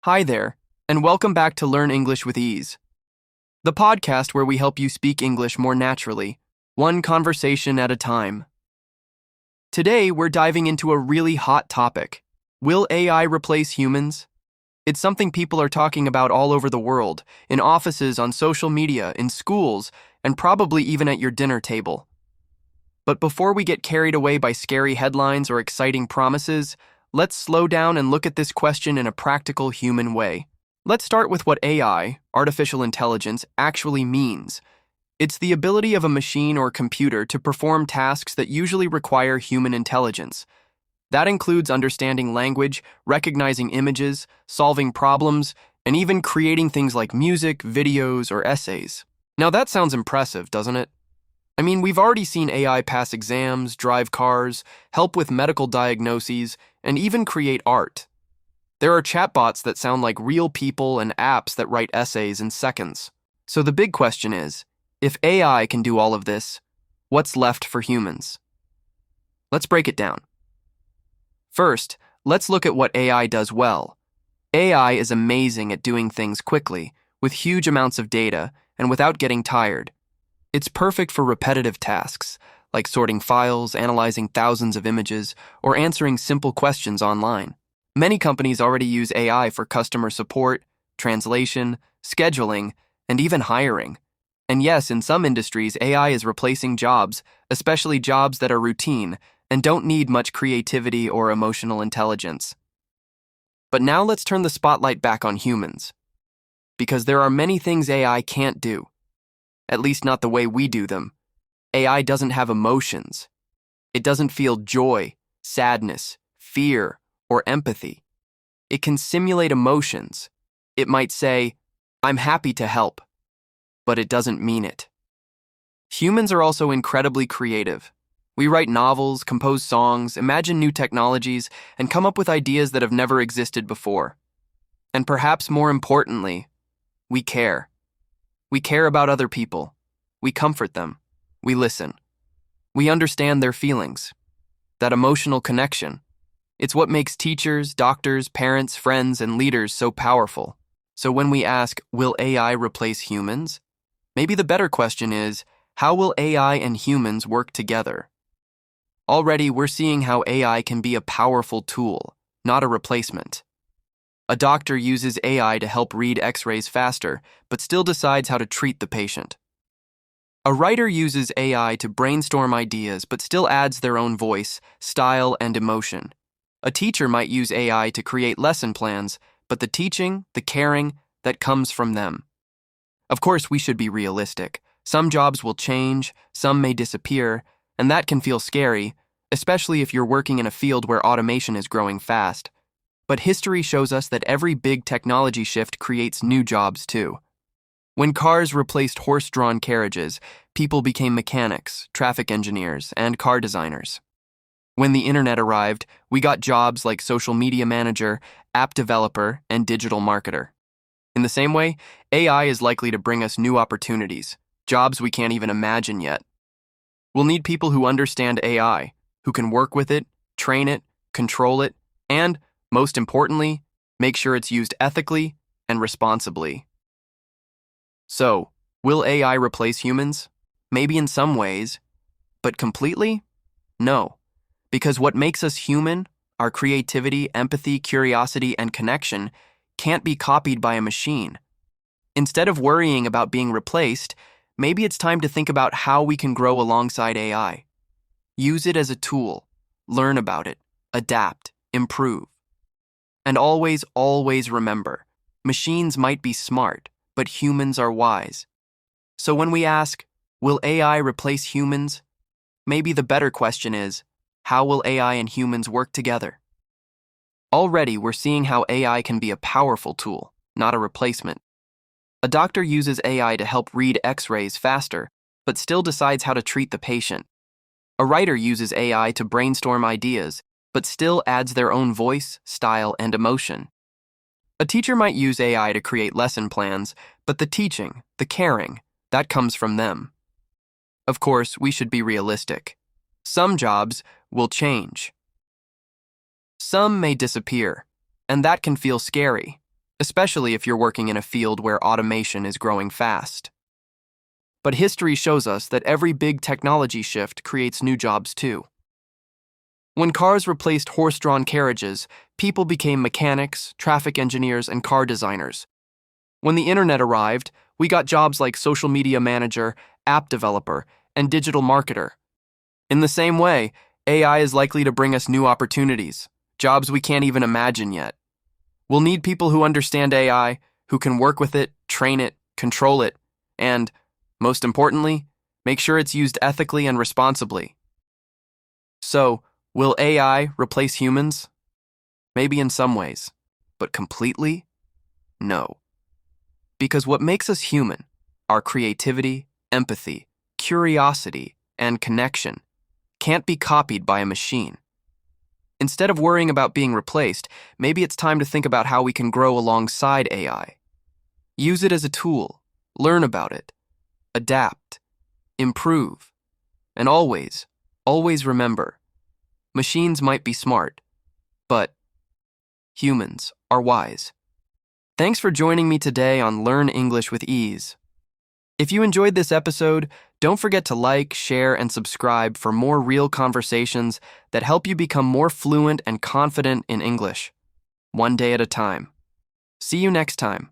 Hi there, and welcome back to Learn English with Ease, the podcast where we help you speak English more naturally, one conversation at a time. Today, we're diving into a really hot topic. Will AI replace humans? It's something people are talking about all over the world, in offices, on social media, in schools, and probably even at your dinner table. But before we get carried away by scary headlines or exciting promises, let's slow down and look at this question in a practical human way. Let's start with what AI, artificial intelligence, actually means. It's the ability of a machine or computer to perform tasks that usually require human intelligence. That includes understanding language, recognizing images, solving problems, and even creating things like music, videos, or essays. Now that sounds impressive, doesn't it? I mean, we've already seen AI pass exams, drive cars, help with medical diagnoses, and even create art. There are chatbots that sound like real people and apps that write essays in seconds. So the big question is, if AI can do all of this, what's left for humans? Let's break it down. First, let's look at what AI does well. AI is amazing at doing things quickly, with huge amounts of data, and without getting tired. It's perfect for repetitive tasks, like sorting files, analyzing thousands of images, or answering simple questions online. Many companies already use AI for customer support, translation, scheduling, and even hiring. And yes, in some industries, AI is replacing jobs, especially jobs that are routine and don't need much creativity or emotional intelligence. But now let's turn the spotlight back on humans. Because there are many things AI can't do. At least not the way we do them. AI doesn't have emotions. It doesn't feel joy, sadness, fear, or empathy. It can simulate emotions. It might say, "I'm happy to help," but it doesn't mean it. Humans are also incredibly creative. We write novels, compose songs, imagine new technologies, and come up with ideas that have never existed before. And perhaps more importantly, we care. We care about other people. We comfort them. We listen. We understand their feelings. That emotional connection. It's what makes teachers, doctors, parents, friends, and leaders so powerful. So when we ask, will AI replace humans? Maybe the better question is, how will AI and humans work together? Already, we're seeing how AI can be a powerful tool, not a replacement. A doctor uses AI to help read X-rays faster, but still decides how to treat the patient. A writer uses AI to brainstorm ideas, but still adds their own voice, style, and emotion. A teacher might use AI to create lesson plans, but the teaching, the caring, that comes from them. Of course, we should be realistic. Some jobs will change, some may disappear, and that can feel scary, especially if you're working in a field where automation is growing fast. But history shows us that every big technology shift creates new jobs too. When cars replaced horse-drawn carriages, people became mechanics, traffic engineers, and car designers. When the internet arrived, we got jobs like social media manager, app developer, and digital marketer. In the same way, AI is likely to bring us new opportunities, jobs we can't even imagine yet. We'll need people who understand AI, who can work with it, train it, control it, and, most importantly, make sure it's used ethically and responsibly. So, will AI replace humans? Maybe in some ways, but completely? No, because what makes us human, our creativity, empathy, curiosity, and connection, can't be copied by a machine. Instead of worrying about being replaced, maybe it's time to think about how we can grow alongside AI. Use it as a tool, learn about it, adapt, improve. And always, always remember, machines might be smart, but humans are wise. So when we ask, will AI replace humans? Maybe the better question is, how will AI and humans work together? Already, we're seeing how AI can be a powerful tool, not a replacement. A doctor uses AI to help read X-rays faster, but still decides how to treat the patient. A writer uses AI to brainstorm ideas, but still adds their own voice, style, and emotion. A teacher might use AI to create lesson plans, but the teaching, the caring, that comes from them. Of course, we should be realistic. Some jobs will change. Some may disappear, and that can feel scary. especially if you're working in a field where automation is growing fast. But history shows us that every big technology shift creates new jobs too. When cars replaced horse-drawn carriages, people became mechanics, traffic engineers, and car designers. When the internet arrived, we got jobs like social media manager, app developer, and digital marketer. In the same way, AI is likely to bring us new opportunities, jobs we can't even imagine yet. We'll need people who understand AI, who can work with it, train it, control it, and, most importantly, make sure it's used ethically and responsibly. So, will AI replace humans? Maybe in some ways, but completely? No. Because what makes us human, our creativity, empathy, curiosity, and connection, can't be copied by a machine. Instead of worrying about being replaced, maybe it's time to think about how we can grow alongside AI. Use it as a tool, learn about it, adapt, improve, and always remember, machines might be smart, but humans are wise. Thanks for joining me today on Learn English with Ease. If you enjoyed this episode, don't forget to like, share, and subscribe for more real conversations that help you become more fluent and confident in English, one day at a time. See you next time.